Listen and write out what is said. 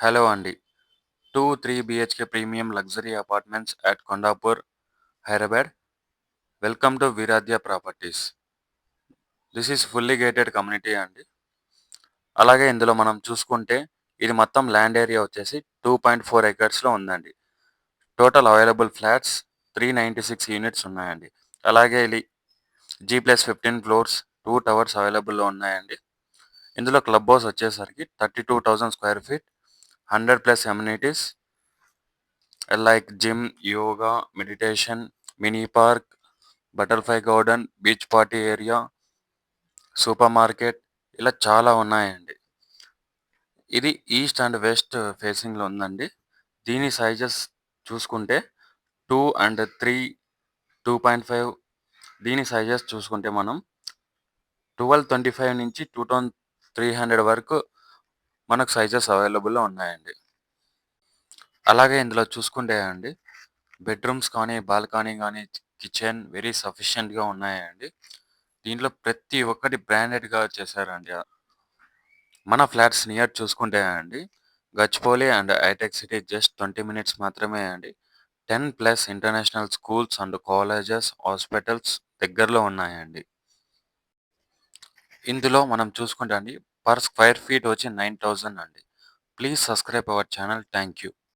Hello అండి. 2, 3 BHK premium luxury apartments at Kondapur, Hyderabad. Welcome to Veeradhya properties. This is fully gated community అండి. అలాగే ఇందులో మనం చూసుకుంటే ఇది మొత్తం ల్యాండ్ ఏరియా వచ్చేసి 2.4 ఎకర్స్‌లో ఉందండి. టోటల్ అవైలబుల్ ఫ్లాట్స్ 396 యూనిట్స్ ఉన్నాయండి. అలాగే ఇది G+15 ఫ్లోర్స్, 2 టవర్స్ అవైలబుల్‌లో ఉన్నాయండి. ఇందులో క్లబ్ హౌస్ వచ్చేసరికి 32,000 square feet, 100+ amenities like gym, yoga, meditation, mini park, butterfly garden, beach party area, super market ఇలా చాలా ఉన్నాయండి. ఇది ఈస్ట్ అండ్ వెస్ట్ ఫేసింగ్‌లో ఉందండి. దీని సైజెస్ చూసుకుంటే 2 అండ్ 3, 2.5 దీని సైజెస్ చూసుకుంటే మనం 1225 నుంచి 2300 వరకు మనకు సైజెస్ అవైలబుల్‌లో ఉన్నాయండి. అలాగే ఇందులో చూసుకుంటే అండి బెడ్‌రూమ్స్ కానీ, బాల్కనీ గానీ, కిచెన్ వెరీ సఫిషియెంట్‌గా ఉన్నాయండి. దీంట్లో ప్రతి ఒక్కటి బ్రాండెడ్‌గా చేశారండి. మన ఫ్లాట్స్ నియర్ చూసుకుంటే అండి, Gachibowli and Hitec City just 20 minutes మాత్రమే అండి. 10+ international schools and colleges, hospitals దగ్గరలో ఉన్నాయండి. ఇందులో మనం చూసుకుంటే అండి, పర్ స్క్వేర్ ఫీట్ వచ్చి 9,000 అండి. Please subscribe our channel. Thank you.